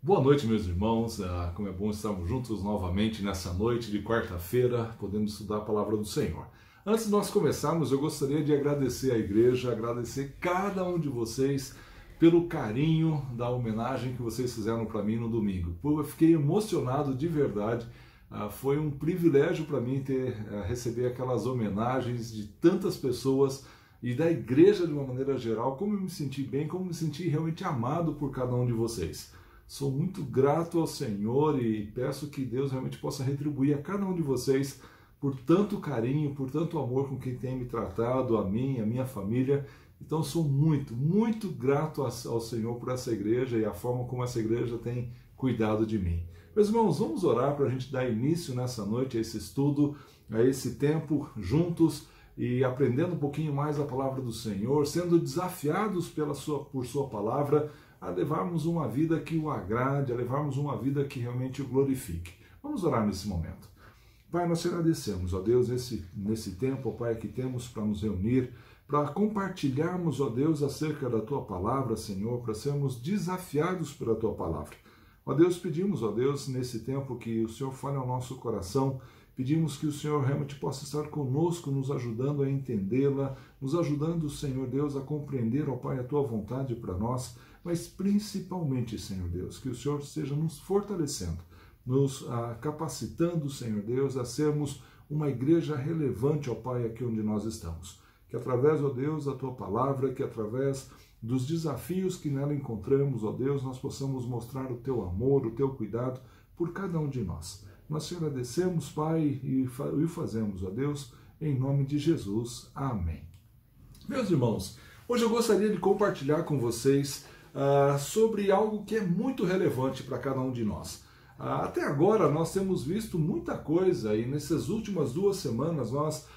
Boa noite, meus irmãos. Como é bom estarmos juntos novamente nessa noite de quarta-feira, podendo estudar a palavra do Senhor. Antes de nós começarmos, eu gostaria de agradecer à igreja, agradecer cada um de vocês pelo carinho da homenagem que vocês fizeram para mim no domingo. Eu fiquei emocionado de verdade. Foi um privilégio para mim receber aquelas homenagens de tantas pessoas e da igreja de uma maneira geral. Como eu me senti bem, como eu me senti realmente amado por cada um de vocês. Sou muito grato ao Senhor e peço que Deus realmente possa retribuir a cada um de vocês por tanto carinho, por tanto amor com quem tem me tratado, a mim, a minha família. Então sou muito grato ao Senhor por essa igreja e a forma como essa igreja tem cuidado de mim. Meus irmãos, vamos orar para a gente dar início nessa noite a esse estudo, a esse tempo juntos e aprendendo um pouquinho mais a palavra do Senhor, sendo desafiados por sua palavra, a levarmos uma vida que o agrade, a levarmos uma vida que realmente o glorifique. Vamos orar nesse momento. Pai, nós te agradecemos, ó Deus, nesse tempo, ó Pai, que temos para nos reunir, para compartilharmos, ó Deus, acerca da Tua palavra, Senhor, para sermos desafiados pela Tua palavra. Ó Deus, pedimos, ó Deus, nesse tempo que o Senhor fale ao nosso coração, pedimos que o Senhor realmente possa estar conosco, nos ajudando a entendê-la, nos ajudando, Senhor Deus, a compreender, ó Pai, a Tua vontade para nós, mas principalmente, Senhor Deus, que o Senhor esteja nos fortalecendo, nos capacitando, Senhor Deus, a sermos uma igreja relevante, ó Pai, aqui onde nós estamos. Que através, ó Deus, da Tua palavra, que através dos desafios que nela encontramos, ó Deus, nós possamos mostrar o Teu amor, o Teu cuidado por cada um de nós. Nós te agradecemos, Pai, e o fazemos, ó Deus, em nome de Jesus. Amém. Meus irmãos, hoje eu gostaria de compartilhar com vocês sobre algo que é muito relevante para cada um de nós. Até agora nós temos visto muita coisa e nessas últimas 2 semanas nós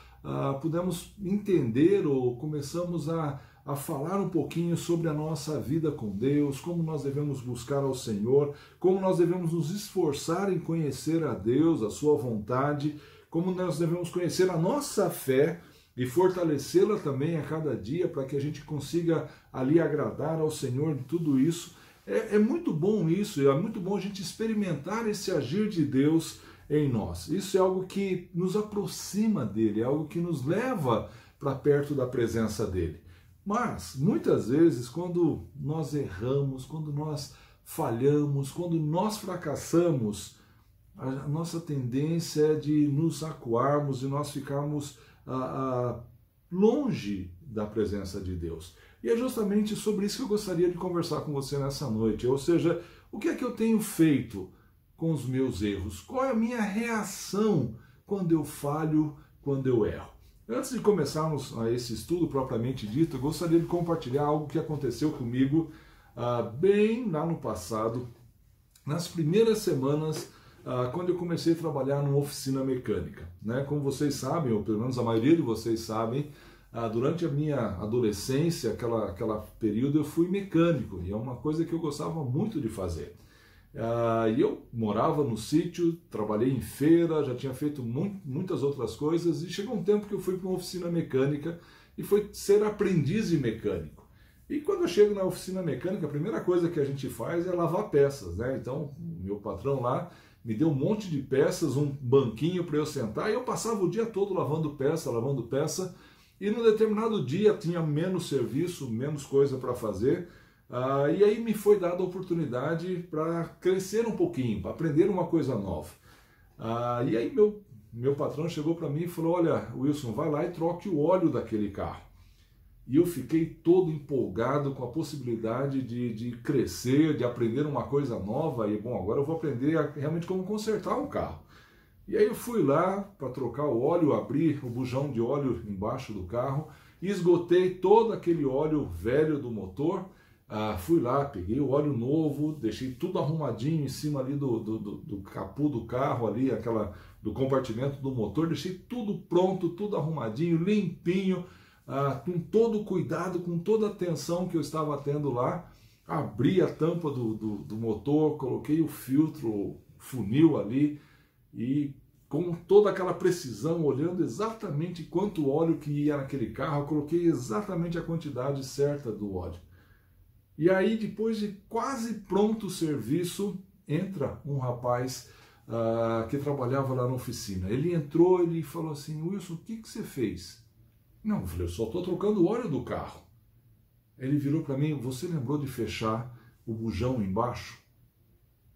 pudemos entender ou começamos a falar um pouquinho sobre a nossa vida com Deus, como nós devemos buscar ao Senhor, como nós devemos nos esforçar em conhecer a Deus, a Sua vontade, como nós devemos conhecer a nossa fé e fortalecê-la também a cada dia para que a gente consiga ali agradar ao Senhor de tudo isso. É muito bom isso, é muito bom a gente experimentar esse agir de Deus em nós. Isso é algo que nos aproxima dele, é algo que nos leva para perto da presença dele. Mas, muitas vezes, quando nós erramos, quando nós falhamos, quando nós fracassamos, a nossa tendência é de nos acuarmos e nós ficarmos longe da presença de Deus. E é justamente sobre isso que eu gostaria de conversar com você nessa noite. Ou seja, o que é que eu tenho feito com os meus erros? Qual é a minha reação quando eu falho, quando eu erro? Antes de começarmos esse estudo propriamente dito, eu gostaria de compartilhar algo que aconteceu comigo bem lá no passado, nas primeiras semanas, quando eu comecei a trabalhar numa oficina mecânica. Né? Como vocês sabem, ou pelo menos a maioria de vocês sabem, durante a minha adolescência, aquela período, eu fui mecânico, e é uma coisa que eu gostava muito de fazer. E eu morava no sítio, trabalhei em feira, já tinha feito muitas outras coisas, e chegou um tempo que eu fui para uma oficina mecânica e foi ser aprendiz de mecânico. E quando eu chego na oficina mecânica, a primeira coisa que a gente faz é lavar peças, né? Então, meu patrão lá me deu um monte de peças, um banquinho para eu sentar, e eu passava o dia todo lavando peça, e num determinado dia tinha menos serviço, menos coisa para fazer, e aí me foi dada a oportunidade para crescer um pouquinho, para aprender uma coisa nova. E aí meu patrão chegou para mim e falou: olha, Wilson, vai lá e troque o óleo daquele carro. E eu fiquei todo empolgado com a possibilidade de crescer, de aprender uma coisa nova. E bom, agora eu vou aprender realmente como consertar um carro. E aí eu fui lá para trocar o óleo, abri o bujão de óleo embaixo do carro, esgotei todo aquele óleo velho do motor. Fui lá, peguei o óleo novo, deixei tudo arrumadinho em cima ali do capô do carro, ali, do compartimento do motor, deixei tudo pronto, tudo arrumadinho, limpinho, com todo o cuidado, com toda a atenção que eu estava tendo lá. Abri a tampa do motor, coloquei o filtro, o funil ali, e com toda aquela precisão, olhando exatamente quanto óleo que ia naquele carro, eu coloquei exatamente a quantidade certa do óleo. E aí, depois de quase pronto o serviço, entra um rapaz que trabalhava lá na oficina. Ele entrou, ele falou assim: Wilson, o que você fez? Não, eu falei: eu só estou trocando o óleo do carro. Ele virou para mim: você lembrou de fechar o bujão embaixo?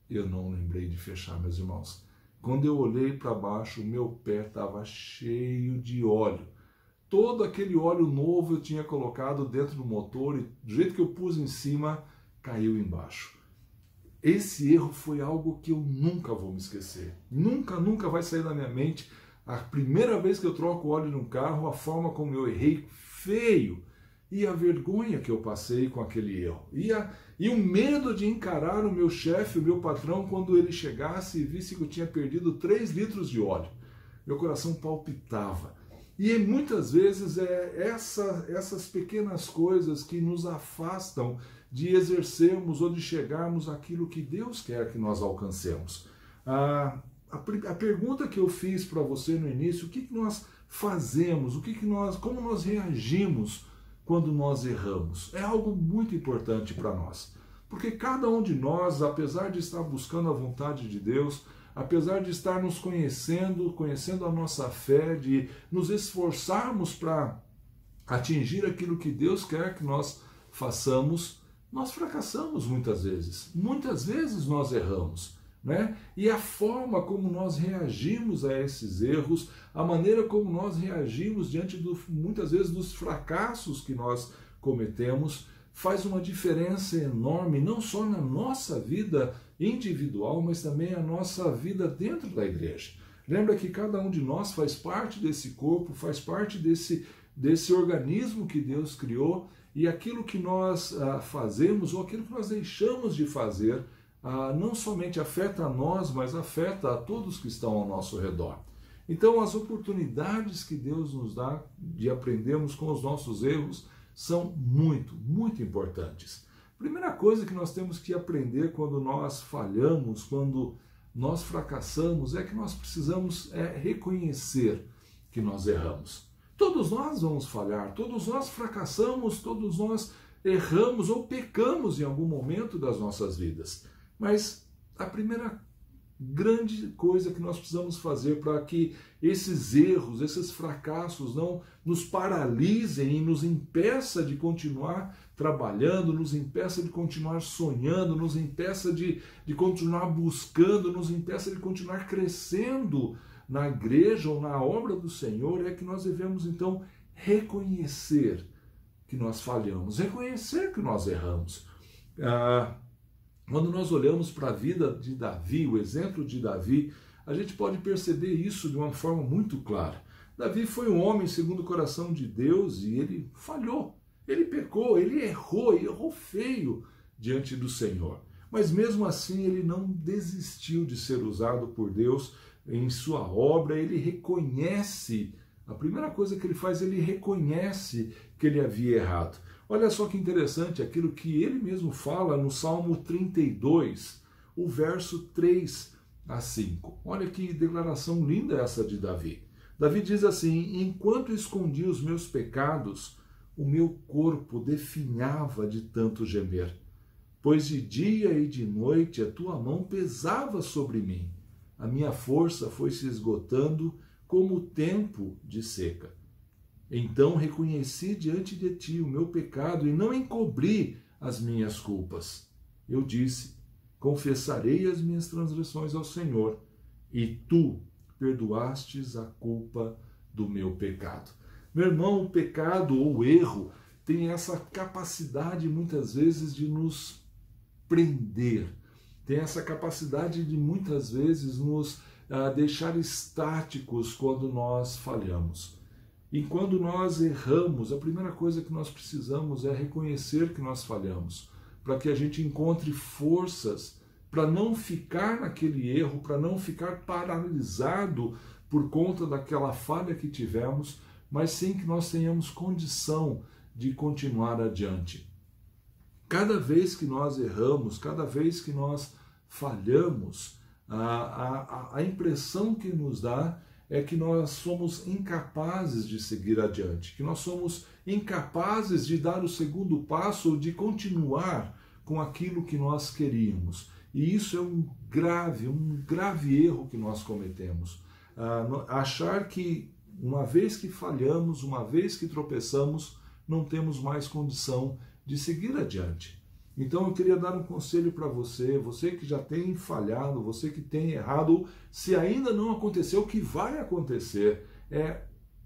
Eu não lembrei de fechar, meus irmãos. Quando eu olhei para baixo, o meu pé estava cheio de óleo. Todo aquele óleo novo eu tinha colocado dentro do motor e do jeito que eu pus em cima, caiu embaixo. Esse erro foi algo que eu nunca vou me esquecer. Nunca vai sair da minha mente. A primeira vez que eu troco óleo num carro, a forma como eu errei feio e a vergonha que eu passei com aquele erro. E o medo de encarar o meu chefe, o meu patrão, quando ele chegasse e visse que eu tinha perdido 3 litros de óleo. Meu coração palpitava. E muitas vezes essas pequenas coisas que nos afastam de exercermos ou de chegarmos àquilo que Deus quer que nós alcancemos. A pergunta que eu fiz para você no início: o que nós fazemos, como nós reagimos quando nós erramos? É algo muito importante para nós. Porque cada um de nós, apesar de estar buscando a vontade de Deus, apesar de estar nos conhecendo a nossa fé, de nos esforçarmos para atingir aquilo que Deus quer que nós façamos, nós fracassamos muitas vezes. Muitas vezes nós erramos, né? E a forma como nós reagimos a esses erros, a maneira como nós reagimos diante muitas vezes dos fracassos que nós cometemos, faz uma diferença enorme, não só na nossa vida individual, mas também a nossa vida dentro da igreja. Lembra que cada um de nós faz parte desse corpo, faz parte desse organismo que Deus criou, e aquilo que nós fazemos ou aquilo que nós deixamos de fazer não somente afeta a nós, mas afeta a todos que estão ao nosso redor. Então, as oportunidades que Deus nos dá de aprendermos com os nossos erros são muito importantes. Primeira coisa que nós temos que aprender quando nós falhamos, quando nós fracassamos, é que nós precisamos reconhecer que nós erramos. Todos nós vamos falhar, todos nós fracassamos, todos nós erramos ou pecamos em algum momento das nossas vidas. Mas a primeira grande coisa que nós precisamos fazer para que esses erros, esses fracassos não nos paralisem e nos impeça de continuar trabalhando, nos impeça de continuar sonhando, nos impeça de continuar buscando, nos impeça de continuar crescendo na igreja ou na obra do Senhor, é que nós devemos então reconhecer que nós falhamos, reconhecer que nós erramos. Quando nós olhamos para a vida de Davi, o exemplo de Davi, a gente pode perceber isso de uma forma muito clara. Davi foi um homem segundo o coração de Deus e ele falhou, ele pecou, ele errou feio diante do Senhor. Mas mesmo assim ele não desistiu de ser usado por Deus em sua obra, ele reconhece, a primeira coisa que ele faz, ele reconhece que ele havia errado. Olha só que interessante aquilo que ele mesmo fala no Salmo 32, o verso 3 a 5. Olha que declaração linda essa de Davi. Davi diz assim: enquanto escondi os meus pecados, o meu corpo definhava de tanto gemer, pois de dia e de noite a tua mão pesava sobre mim. A minha força foi se esgotando como o tempo de seca. Então reconheci diante de ti o meu pecado e não encobri as minhas culpas. Eu disse: confessarei as minhas transgressões ao Senhor, e tu perdoastes a culpa do meu pecado. Meu irmão, o pecado ou o erro tem essa capacidade muitas vezes de nos prender, tem essa capacidade de muitas vezes nos deixar estáticos quando nós falhamos. E quando nós erramos, a primeira coisa que nós precisamos é reconhecer que nós falhamos, para que a gente encontre forças para não ficar naquele erro, para não ficar paralisado por conta daquela falha que tivemos, mas sim que nós tenhamos condição de continuar adiante. Cada vez que nós erramos, cada vez que nós falhamos, a impressão que nos dá é que nós somos incapazes de seguir adiante, que nós somos incapazes de dar o segundo passo ou de continuar com aquilo que nós queríamos. E isso é um grave erro que nós cometemos. Achar que uma vez que falhamos, uma vez que tropeçamos, não temos mais condição de seguir adiante. Então eu queria dar um conselho para você, você que já tem falhado, você que tem errado, se ainda não aconteceu, o que vai acontecer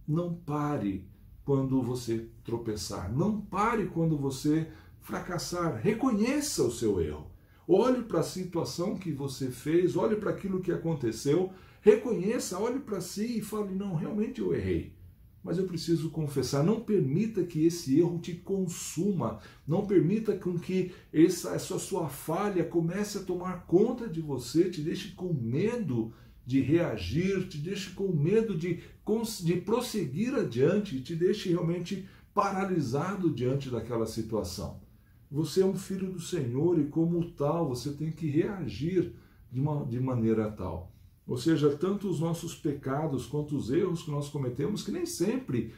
não pare quando você tropeçar, não pare quando você fracassar, reconheça o seu erro. Olhe para a situação que você fez, olhe para aquilo que aconteceu, reconheça, olhe para si e fale, não, realmente eu errei. Mas eu preciso confessar, não permita que esse erro te consuma, não permita com que essa sua falha comece a tomar conta de você, te deixe com medo de reagir, te deixe com medo de prosseguir adiante, te deixe realmente paralisado diante daquela situação. Você é um filho do Senhor e como tal você tem que reagir de maneira tal. Ou seja, tanto os nossos pecados quanto os erros que nós cometemos, que nem sempre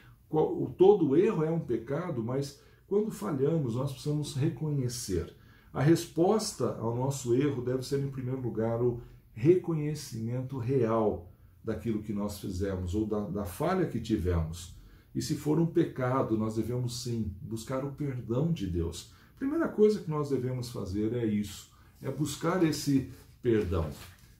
todo erro é um pecado, mas quando falhamos nós precisamos reconhecer. A resposta ao nosso erro deve ser, em primeiro lugar, o reconhecimento real daquilo que nós fizemos ou da falha que tivemos. E se for um pecado, nós devemos sim buscar o perdão de Deus. A primeira coisa que nós devemos fazer é isso, é buscar esse perdão.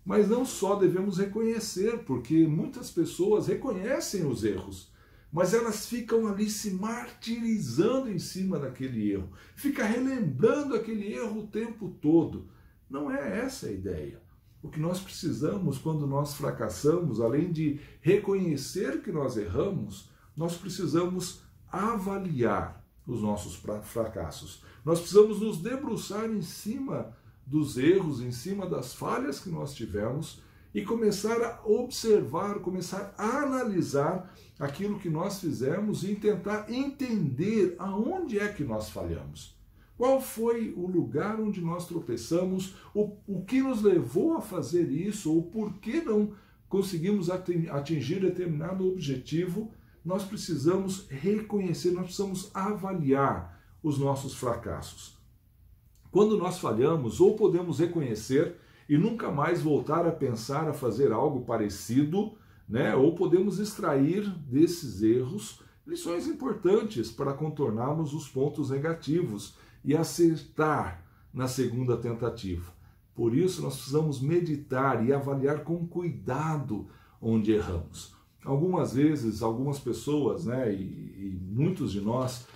Mas não só devemos reconhecer, porque muitas pessoas reconhecem os erros, mas elas ficam ali se martirizando em cima daquele erro, fica relembrando aquele erro o tempo todo. Não é essa a ideia. O que nós precisamos quando nós fracassamos, além de reconhecer que nós erramos, nós precisamos avaliar os nossos fracassos. Nós precisamos nos debruçar em cima dos erros, em cima das falhas que nós tivemos e começar a observar, começar a analisar aquilo que nós fizemos e tentar entender aonde é que nós falhamos. Qual foi o lugar onde nós tropeçamos, o que nos levou a fazer isso, ou por que não conseguimos atingir determinado objetivo. Nós precisamos reconhecer, nós precisamos avaliar os nossos fracassos. Quando nós falhamos, ou podemos reconhecer e nunca mais voltar a pensar a fazer algo parecido, né? Ou podemos extrair desses erros lições importantes para contornarmos os pontos negativos e acertar na segunda tentativa. Por isso, nós precisamos meditar e avaliar com cuidado onde erramos. Algumas vezes, algumas pessoas, né, e muitos de nós,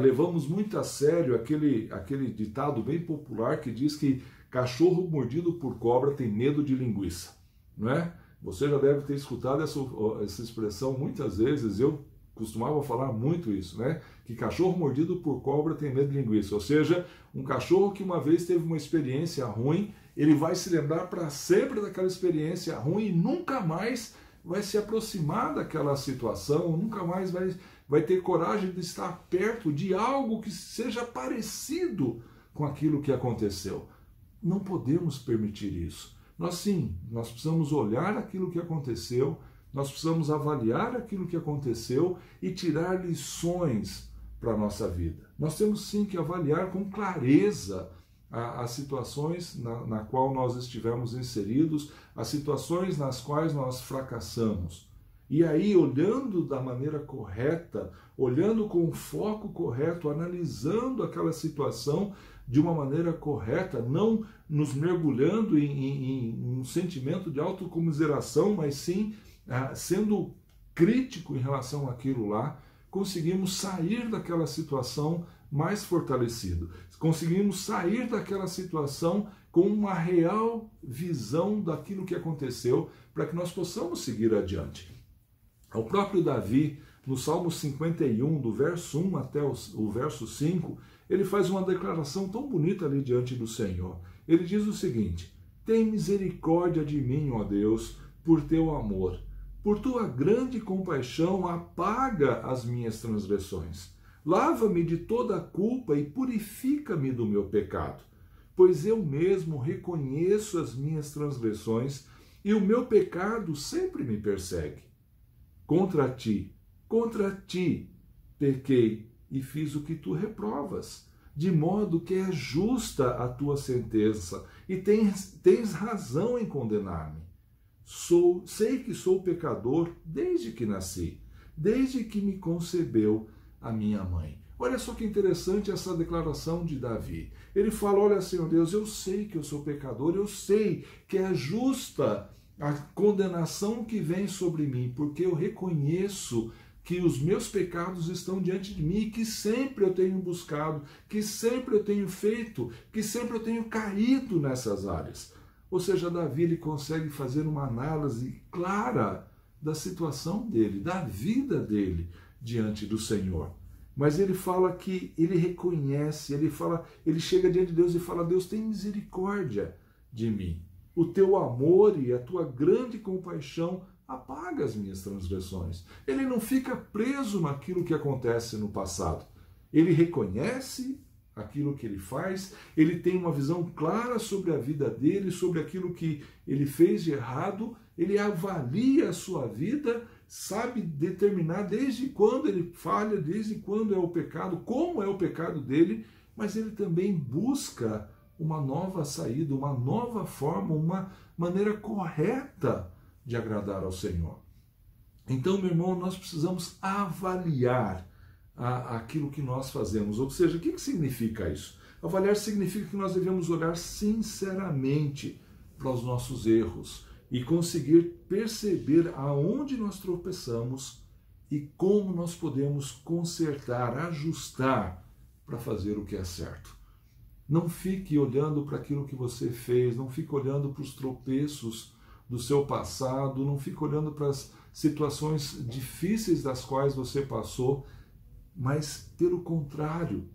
levamos muito a sério aquele ditado bem popular que diz que cachorro mordido por cobra tem medo de linguiça, não é? Você já deve ter escutado essa expressão muitas vezes. Eu costumava falar muito isso, né? Que cachorro mordido por cobra tem medo de linguiça. Ou seja, um cachorro que uma vez teve uma experiência ruim, ele vai se lembrar para sempre daquela experiência ruim e nunca mais vai se aproximar daquela situação, nunca mais vai ter coragem de estar perto de algo que seja parecido com aquilo que aconteceu. Não podemos permitir isso. Nós precisamos olhar aquilo que aconteceu, nós precisamos avaliar aquilo que aconteceu e tirar lições para a nossa vida. Nós temos sim que avaliar com clareza as situações na qual nós estivemos inseridos, as situações nas quais nós fracassamos. E aí, olhando da maneira correta, olhando com o foco correto, analisando aquela situação de uma maneira correta, não nos mergulhando em um sentimento de autocomiseração, mas sim sendo crítico em relação àquilo lá, conseguimos sair daquela situação mais fortalecido. Conseguimos sair daquela situação com uma real visão daquilo que aconteceu, para que nós possamos seguir adiante. O próprio Davi, no Salmo 51, do verso 1 até o verso 5, ele faz uma declaração tão bonita ali diante do Senhor. Ele diz o seguinte: tem misericórdia de mim, ó Deus, por teu amor. Por tua grande compaixão, apaga as minhas transgressões. Lava-me de toda a culpa e purifica-me do meu pecado. Pois eu mesmo reconheço as minhas transgressões e o meu pecado sempre me persegue. contra ti pequei e fiz o que tu reprovas, de modo que é justa a tua sentença e tens razão em condenar-me. Sei que sou pecador desde que nasci, desde que me concebeu a minha mãe. Olha só que interessante essa declaração de Davi. Ele fala, olha, Senhor Deus, eu sei que eu sou pecador, eu sei que é justa a condenação que vem sobre mim, porque eu reconheço que os meus pecados estão diante de mim, que sempre eu tenho buscado, que sempre eu tenho feito, que sempre eu tenho caído nessas áreas. Ou seja, Davi ele consegue fazer uma análise clara da situação dele, da vida dele diante do Senhor. Mas ele fala que ele reconhece, ele chega diante de Deus e fala, Deus, tem misericórdia de mim. O teu amor e a tua grande compaixão apaga as minhas transgressões. Ele não fica preso naquilo que acontece no passado. Ele reconhece aquilo que ele faz, ele tem uma visão clara sobre a vida dele, sobre aquilo que ele fez de errado, ele avalia a sua vida, sabe determinar desde quando ele falha, desde quando é o pecado, como é o pecado dele, mas ele também busca uma nova saída, uma nova forma, uma maneira correta de agradar ao Senhor. Então, meu irmão, nós precisamos avaliar aquilo que nós fazemos. Ou seja, o que significa isso? Avaliar significa que nós devemos olhar sinceramente para os nossos erros e conseguir perceber aonde nós tropeçamos e como nós podemos consertar, ajustar para fazer o que é certo. Não fique olhando para aquilo que você fez, não fique olhando para os tropeços do seu passado, não fique olhando para as situações difíceis das quais você passou, mas, pelo contrário,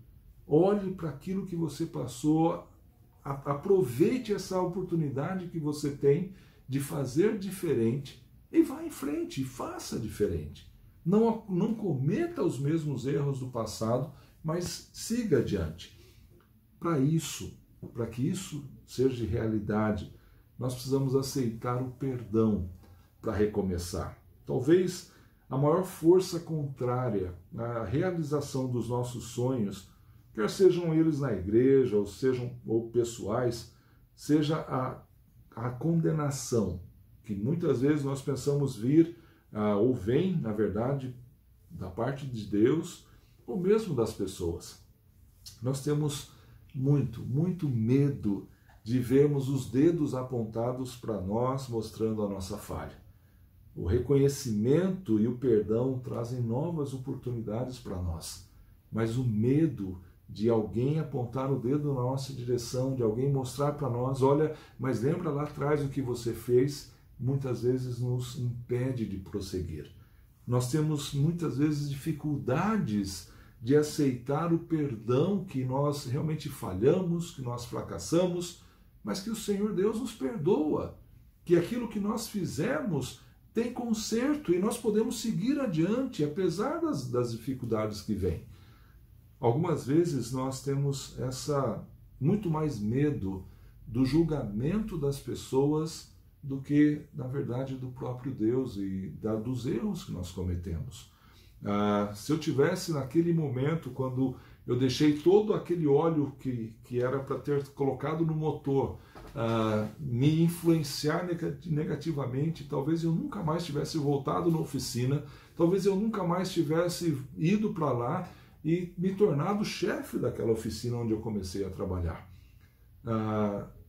olhe para aquilo que você passou, aproveite essa oportunidade que você tem de fazer diferente e vá em frente e faça diferente. Não cometa os mesmos erros do passado, mas siga adiante. Para que isso seja realidade, nós precisamos aceitar o perdão para recomeçar. Talvez a maior força contrária à realização dos nossos sonhos, quer sejam eles na igreja ou pessoais, seja a condenação, que muitas vezes nós pensamos vir, ou vem, na verdade, da parte de Deus, ou mesmo das pessoas. Nós temos muito medo de vermos os dedos apontados para nós, mostrando a nossa falha. O reconhecimento e o perdão trazem novas oportunidades para nós, mas o medo de alguém apontar o dedo na nossa direção, de alguém mostrar para nós, olha, mas lembra lá atrás o que você fez, muitas vezes nos impede de prosseguir. Nós temos muitas vezes dificuldades de aceitar o perdão, que nós realmente falhamos, que nós fracassamos, mas que o Senhor Deus nos perdoa, que aquilo que nós fizemos tem conserto e nós podemos seguir adiante, apesar das dificuldades que vêm. Algumas vezes nós temos muito mais medo do julgamento das pessoas do que, na verdade, do próprio Deus e dos erros que nós cometemos. Se eu tivesse naquele momento, quando eu deixei todo aquele óleo que era para ter colocado no motor, me influenciar negativamente, talvez eu nunca mais tivesse voltado na oficina, talvez eu nunca mais tivesse ido para lá e me tornado chefe daquela oficina onde eu comecei a trabalhar.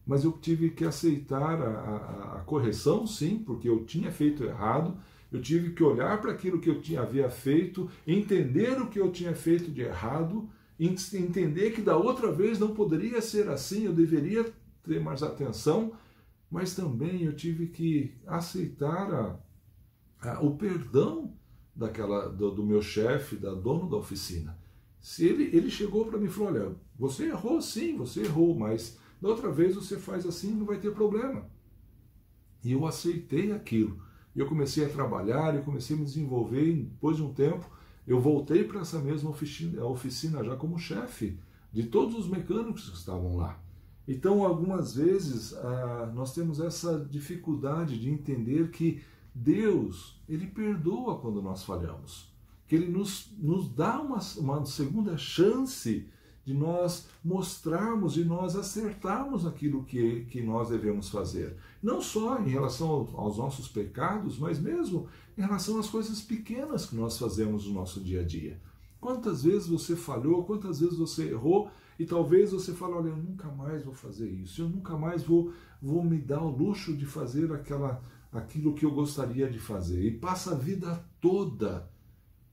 Mas eu tive que aceitar a correção, sim, porque eu tinha feito errado, eu tive que olhar para aquilo que eu havia feito, entender o que eu tinha feito de errado, entender que da outra vez não poderia ser assim, eu deveria ter mais atenção, mas também eu tive que aceitar o perdão do meu chefe, da dona da oficina. Se ele chegou para mim e falou, olha, você errou sim, você errou, mas da outra vez você faz assim, não vai ter problema. E eu aceitei aquilo. Eu comecei a trabalhar, eu comecei a me desenvolver, e depois de um tempo eu voltei para essa mesma oficina já como chefe de todos os mecânicos que estavam lá. Então, algumas vezes, nós temos essa dificuldade de entender que Deus, Ele perdoa quando nós falhamos. Que Ele nos dá uma segunda chance de nós mostrarmos, de nós acertarmos aquilo que nós devemos fazer. Não só em relação aos nossos pecados, mas mesmo em relação às coisas pequenas que nós fazemos no nosso dia a dia. Quantas vezes você falhou, quantas vezes você errou, e talvez você fale, olha, eu nunca mais vou fazer isso, eu nunca mais vou me dar o luxo de fazer aquilo que eu gostaria de fazer. E passa a vida toda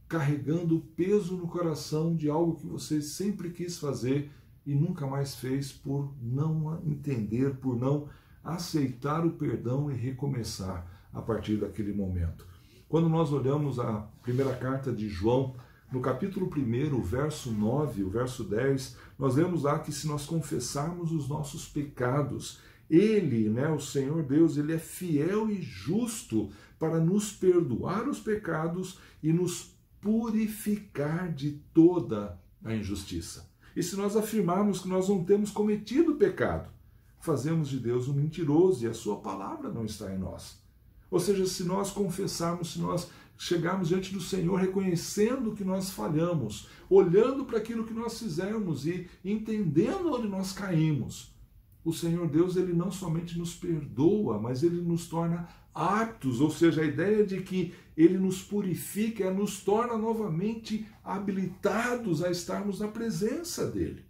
carregando o peso no coração de algo que você sempre quis fazer e nunca mais fez por não entender, por não aceitar o perdão e recomeçar a partir daquele momento. Quando nós olhamos a primeira carta de João, no capítulo 1, o verso 9, o verso 10, nós vemos lá que se nós confessarmos os nossos pecados, Ele, o Senhor Deus, Ele é fiel e justo para nos perdoar os pecados e nos purificar de toda a injustiça. E se nós afirmarmos que nós não temos cometido pecado, fazemos de Deus um mentiroso e a sua palavra não está em nós. Ou seja, se nós confessarmos, se nós chegarmos diante do Senhor reconhecendo que nós falhamos, olhando para aquilo que nós fizemos e entendendo onde nós caímos, o Senhor Deus, Ele não somente nos perdoa, mas Ele nos torna aptos, ou seja, a ideia de que Ele nos purifica, nos torna novamente habilitados a estarmos na presença dEle.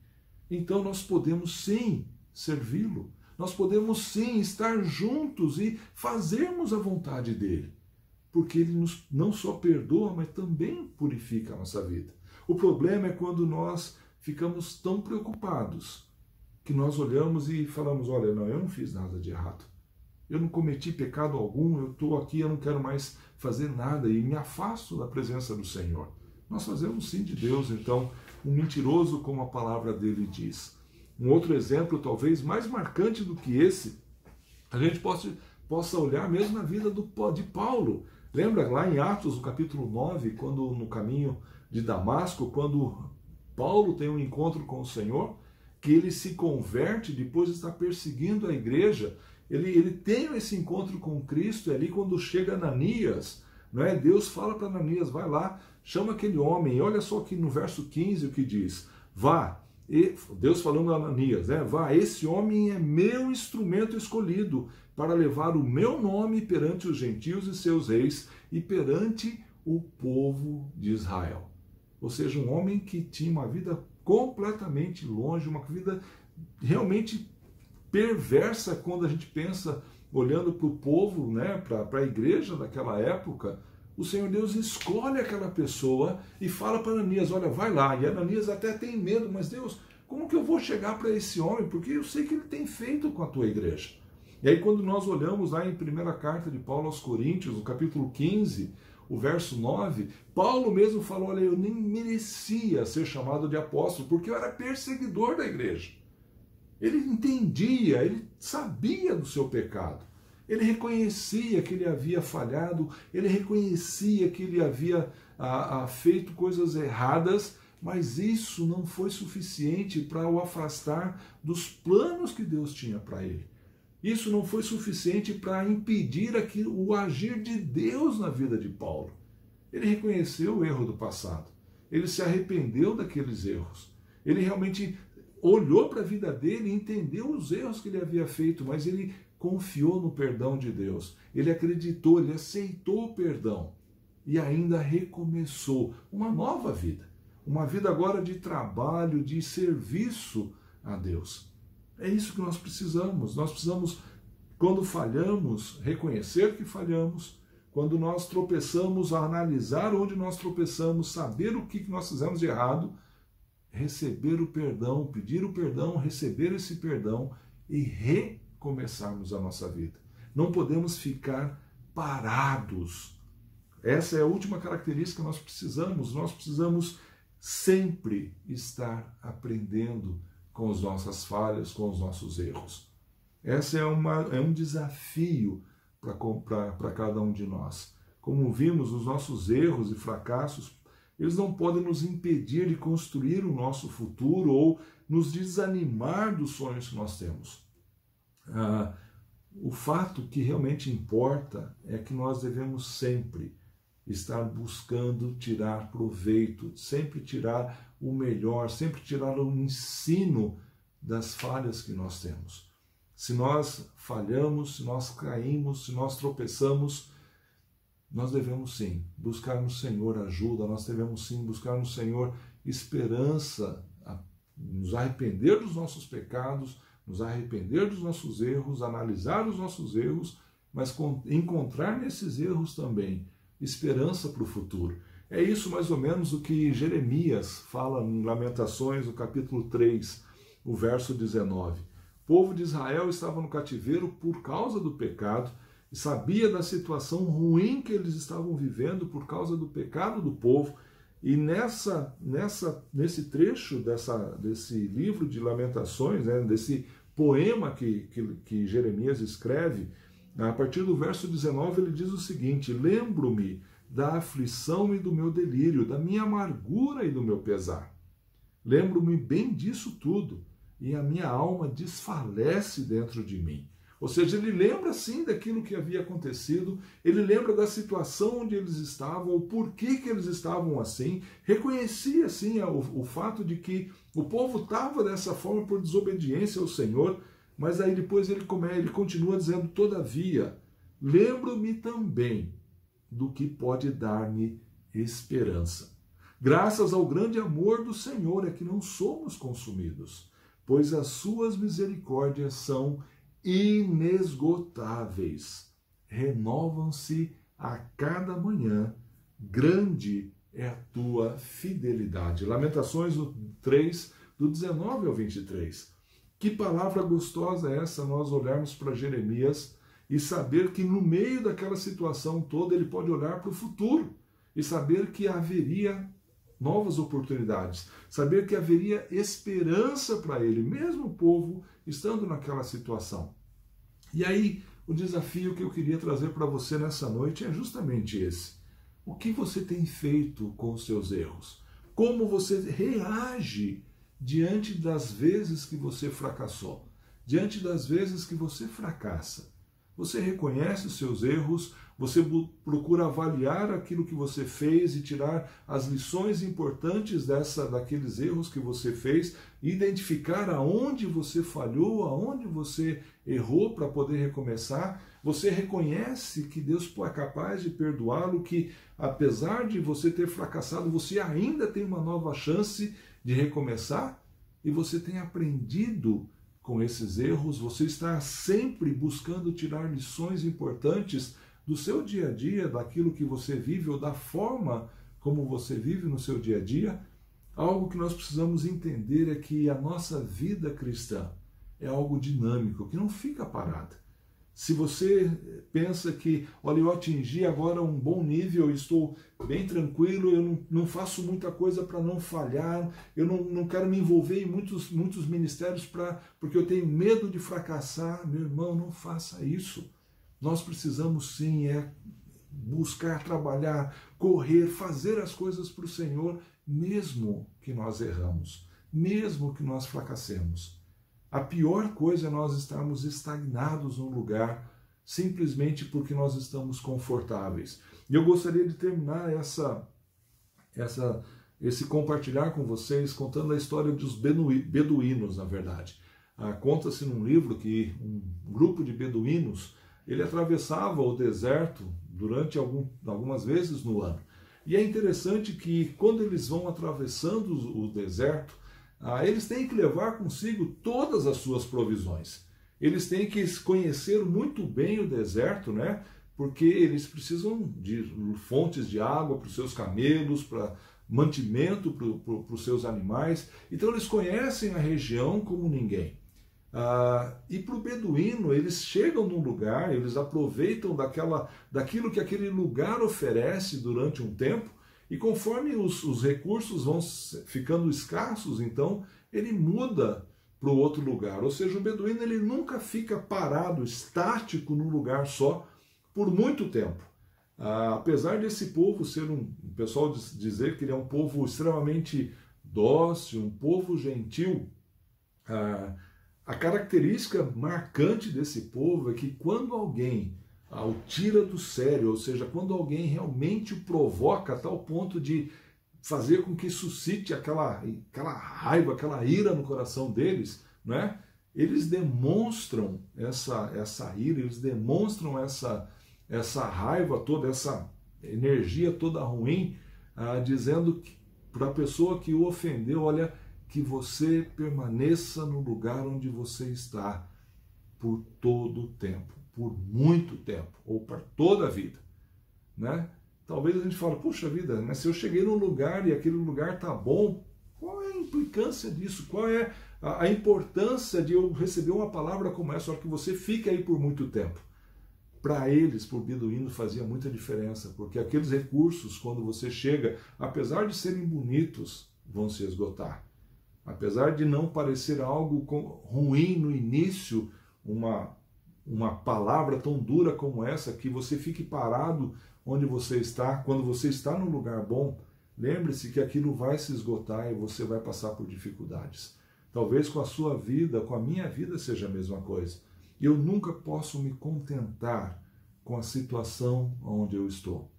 Então nós podemos sim servi-lo, nós podemos sim estar juntos e fazermos a vontade dEle, porque Ele nos não só perdoa, mas também purifica a nossa vida. O problema é quando nós ficamos tão preocupados que nós olhamos e falamos, olha, não, eu não fiz nada de errado. Eu não cometi pecado algum, eu estou aqui, eu não quero mais fazer nada e me afasto da presença do Senhor. Nós fazemos sim de Deus, então, um mentiroso, como a palavra dele diz. Um outro exemplo, talvez mais marcante do que esse, a gente possa olhar mesmo na vida de Paulo. Lembra lá em Atos, no capítulo 9, quando no caminho de Damasco, quando Paulo tem um encontro com o Senhor, que ele se converte depois de estar perseguindo a igreja, ele tem esse encontro com Cristo, e ali quando chega Ananias, Deus fala para Ananias, vai lá, chama aquele homem, e olha só aqui no verso 15 o que diz, vá, Deus falando a Ananias, vá, esse homem é meu instrumento escolhido para levar o meu nome perante os gentios e seus reis e perante o povo de Israel. Ou seja, um homem que tinha uma vida completamente longe, uma vida realmente perversa quando a gente pensa, olhando para o povo, para a igreja daquela época. O Senhor Deus escolhe aquela pessoa e fala para Ananias, olha, vai lá. E Ananias até tem medo, mas Deus, como que eu vou chegar para esse homem? Porque eu sei que ele tem feito com a tua igreja. E aí quando nós olhamos lá em primeira carta de Paulo aos Coríntios, no capítulo 15, o verso 9, Paulo mesmo falou, olha, eu nem merecia ser chamado de apóstolo, porque eu era perseguidor da igreja. Ele entendia, ele sabia do seu pecado. Ele reconhecia que ele havia falhado, ele reconhecia que ele havia feito coisas erradas, mas isso não foi suficiente para o afastar dos planos que Deus tinha para ele. Isso não foi suficiente para impedir o agir de Deus na vida de Paulo. Ele reconheceu o erro do passado. Ele se arrependeu daqueles erros. Ele realmente olhou para a vida dele e entendeu os erros que ele havia feito, mas ele confiou no perdão de Deus. Ele acreditou, ele aceitou o perdão e ainda recomeçou uma nova vida. Uma vida agora de trabalho, de serviço a Deus. É isso que nós precisamos. Nós precisamos, quando falhamos, reconhecer que falhamos. Quando nós tropeçamos, analisar onde nós tropeçamos, saber o que nós fizemos de errado, receber o perdão, pedir o perdão, receber esse perdão e recomeçarmos a nossa vida. Não podemos ficar parados. Essa é a última característica que nós precisamos sempre estar aprendendo com as nossas falhas, com os nossos erros. Esse é um desafio para cada um de nós. Como vimos, os nossos erros e fracassos, eles não podem nos impedir de construir o nosso futuro ou nos desanimar dos sonhos que nós temos. O fato que realmente importa é que nós devemos sempre estar buscando tirar proveito, sempre tirar o melhor, sempre tirar o ensino das falhas que nós temos. Se nós falhamos, se nós caímos, se nós tropeçamos, nós devemos sim buscar no Senhor ajuda, nós devemos sim buscar no Senhor esperança, nos arrepender dos nossos pecados, nos arrepender dos nossos erros, analisar os nossos erros, mas encontrar nesses erros também esperança para o futuro. É isso mais ou menos o que Jeremias fala em Lamentações, no capítulo 3, o verso 19. O povo de Israel estava no cativeiro por causa do pecado e sabia da situação ruim que eles estavam vivendo por causa do pecado do povo. E nesse trecho desse livro de Lamentações, né, desse poema que Jeremias escreve, a partir do verso 19 ele diz o seguinte: lembro-me da aflição e do meu delírio, da minha amargura e do meu pesar. Lembro-me bem disso tudo, e a minha alma desfalece dentro de mim. Ou seja, ele lembra sim daquilo que havia acontecido, ele lembra da situação onde eles estavam, o porquê que eles estavam assim, reconhecia sim o fato de que o povo estava dessa forma por desobediência ao Senhor, mas aí depois ele continua dizendo: todavia, lembro-me também do que pode dar-me esperança. Graças ao grande amor do Senhor é que não somos consumidos, pois as suas misericórdias são inesgotáveis, renovam-se a cada manhã, grande é a tua fidelidade. Lamentações 3, do 19 ao 23. Que palavra gostosa é essa, nós olharmos para Jeremias e saber que no meio daquela situação toda ele pode olhar para o futuro e saber que haveria novas oportunidades, saber que haveria esperança para ele, mesmo o povo estando naquela situação. E aí, o desafio que eu queria trazer para você nessa noite é justamente esse. O que você tem feito com os seus erros? Como você reage diante das vezes que você fracassou? Diante das vezes que você fracassa? Você reconhece os seus erros? Você procura avaliar aquilo que você fez e tirar as lições importantes daqueles erros que você fez, identificar aonde você falhou, aonde você errou para poder recomeçar? Você reconhece que Deus é capaz de perdoá-lo, que apesar de você ter fracassado, você ainda tem uma nova chance de recomeçar? E você tem aprendido com esses erros? Você está sempre buscando tirar lições importantes do seu dia a dia, daquilo que você vive ou da forma como você vive no seu dia a dia? Algo que nós precisamos entender é que a nossa vida cristã é algo dinâmico, que não fica parada. Se você pensa que, olha, eu atingi agora um bom nível, estou bem tranquilo, eu não faço muita coisa para não falhar, eu não quero me envolver em muitos ministérios porque eu tenho medo de fracassar, meu irmão, não faça isso. Nós precisamos sim buscar, trabalhar, correr, fazer as coisas para o Senhor, mesmo que nós erramos, mesmo que nós fracassemos. A pior coisa é nós estarmos estagnados num lugar simplesmente porque nós estamos confortáveis. E eu gostaria de terminar esse compartilhar com vocês contando a história dos beduínos, na verdade. Conta-se num livro que um grupo de beduínos ele atravessava o deserto durante algumas vezes no ano. E é interessante que quando eles vão atravessando o deserto, eles têm que levar consigo todas as suas provisões. Eles têm que conhecer muito bem o deserto, né? Porque eles precisam de fontes de água para os seus camelos, para mantimento para os seus animais. Então eles conhecem a região como ninguém. E para o beduíno, eles chegam num lugar, eles aproveitam daquilo que aquele lugar oferece durante um tempo, e conforme os recursos vão ficando escassos, então ele muda para o outro lugar. Ou seja, o beduíno ele nunca fica parado, estático num lugar só por muito tempo. Apesar desse povo ser o pessoal dizer que ele é um povo extremamente dócil, um povo gentil, A característica marcante desse povo é que quando alguém o tira do sério, ou seja, quando alguém realmente o provoca a tal ponto de fazer com que suscite aquela raiva, aquela ira no coração deles, né? Eles demonstram essa ira, eles demonstram essa raiva toda, essa energia toda ruim, dizendo para a pessoa que o ofendeu, olha, que você permaneça no lugar onde você está por todo o tempo, por muito tempo, ou para toda a vida, né? Talvez a gente fale, puxa vida, mas se eu cheguei num lugar e aquele lugar tá bom, qual é a implicância disso? Qual é a importância de eu receber uma palavra como essa, que você fica aí por muito tempo? Para eles, por beduíno, fazia muita diferença, porque aqueles recursos, quando você chega, apesar de serem bonitos, vão se esgotar. Apesar de não parecer algo ruim no início, uma palavra tão dura como essa, que você fique parado onde você está, quando você está num lugar bom, lembre-se que aquilo vai se esgotar e você vai passar por dificuldades. Talvez com a sua vida, com a minha vida seja a mesma coisa. Eu nunca posso me contentar com a situação onde eu estou.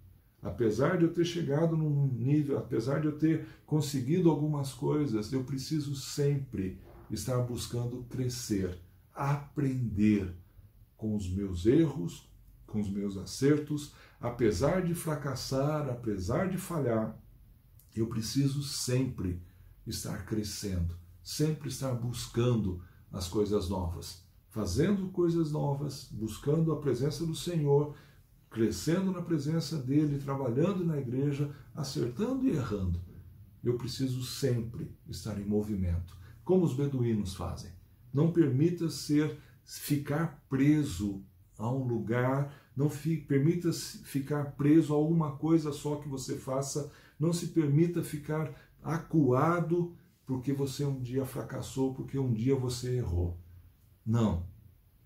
Apesar de eu ter chegado num nível, apesar de eu ter conseguido algumas coisas, eu preciso sempre estar buscando crescer, aprender com os meus erros, com os meus acertos. Apesar de fracassar, apesar de falhar, eu preciso sempre estar crescendo, sempre estar buscando as coisas novas, fazendo coisas novas, buscando a presença do Senhor, crescendo na presença dele, trabalhando na igreja, acertando e errando. Eu preciso sempre estar em movimento, como os beduínos fazem. Não permita ficar preso a um lugar, não permita ficar preso a alguma coisa só que você faça, não se permita ficar acuado porque você um dia fracassou, porque um dia você errou. Não.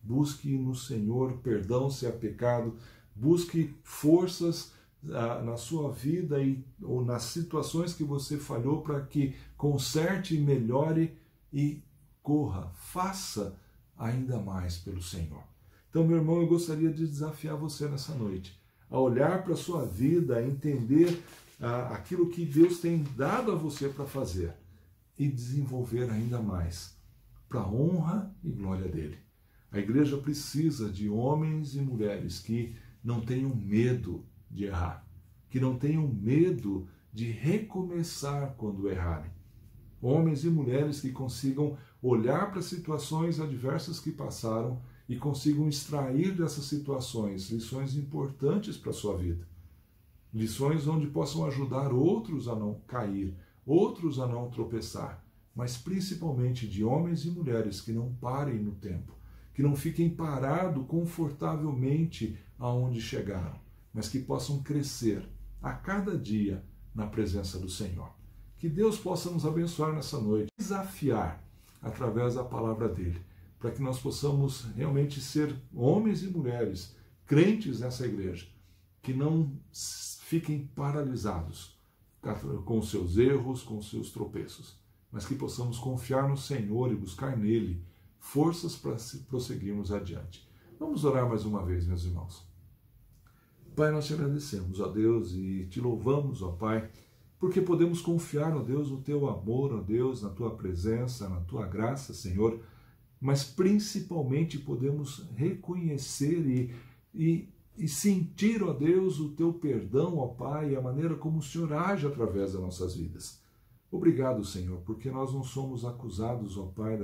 Busque no Senhor perdão se é pecado, busque forças na sua vida ou nas situações que você falhou para que conserte, melhore e corra, faça ainda mais pelo Senhor. Então, meu irmão, eu gostaria de desafiar você nessa noite, a olhar para a sua vida, a entender aquilo que Deus tem dado a você para fazer e desenvolver ainda mais, para a honra e glória dele. A igreja precisa de homens e mulheres que não tenham medo de errar, que não tenham medo de recomeçar quando errarem. Homens e mulheres que consigam olhar para situações adversas que passaram e consigam extrair dessas situações lições importantes para a sua vida. Lições onde possam ajudar outros a não cair, outros a não tropeçar, mas principalmente de homens e mulheres que não parem no tempo, que não fiquem parados confortavelmente aonde chegaram, mas que possam crescer a cada dia na presença do Senhor. Que Deus possa nos abençoar nessa noite, desafiar através da palavra dele, para que nós possamos realmente ser homens e mulheres crentes nessa igreja, que não fiquem paralisados com os seus erros, com os seus tropeços, mas que possamos confiar no Senhor e buscar nele forças para prosseguirmos adiante. Vamos orar mais uma vez, meus irmãos. Pai, nós te agradecemos, ó Deus, e te louvamos, ó Pai, porque podemos confiar, ó Deus, no teu amor, ó Deus, na tua presença, na tua graça, Senhor, mas principalmente podemos reconhecer e sentir, ó Deus, o teu perdão, ó Pai, e a maneira como o Senhor age através das nossas vidas. Obrigado, Senhor, porque nós não somos acusados, ó Pai,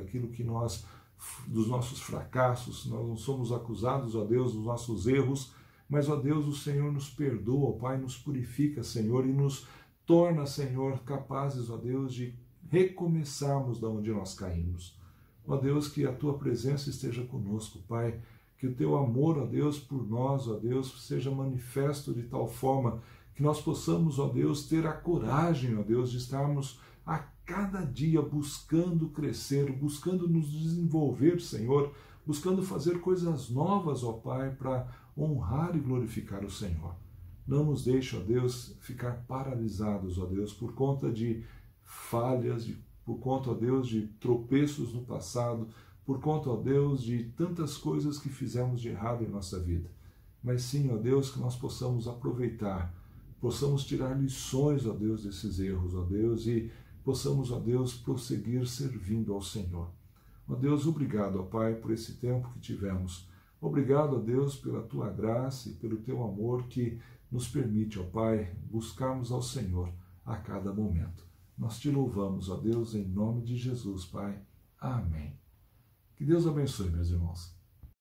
dos nossos fracassos, nós não somos acusados, ó Deus, dos nossos erros, mas, ó Deus, o Senhor nos perdoa, ó Pai, nos purifica, Senhor, e nos torna, Senhor, capazes, ó Deus, de recomeçarmos da onde nós caímos. Ó Deus, que a tua presença esteja conosco, Pai, que o teu amor, ó Deus, por nós, ó Deus, seja manifesto de tal forma que nós possamos, ó Deus, ter a coragem, ó Deus, de estarmos a cada dia buscando crescer, buscando nos desenvolver, Senhor, buscando fazer coisas novas, ó Pai, para honrar e glorificar o Senhor. Não nos deixe, ó Deus, ficar paralisados, ó Deus, por conta de falhas, por conta, ó Deus, de tropeços no passado, por conta, ó Deus, de tantas coisas que fizemos de errado em nossa vida. Mas sim, ó Deus, que nós possamos aproveitar, possamos tirar lições, ó Deus, desses erros, ó Deus, e possamos, ó Deus, prosseguir servindo ao Senhor. Ó Deus, obrigado, ó Pai, por esse tempo que tivemos. Obrigado, ó Deus, pela Tua graça e pelo Teu amor que nos permite, ó Pai, buscarmos ao Senhor a cada momento. Nós Te louvamos, ó Deus, em nome de Jesus, Pai. Amém. Que Deus abençoe, meus irmãos.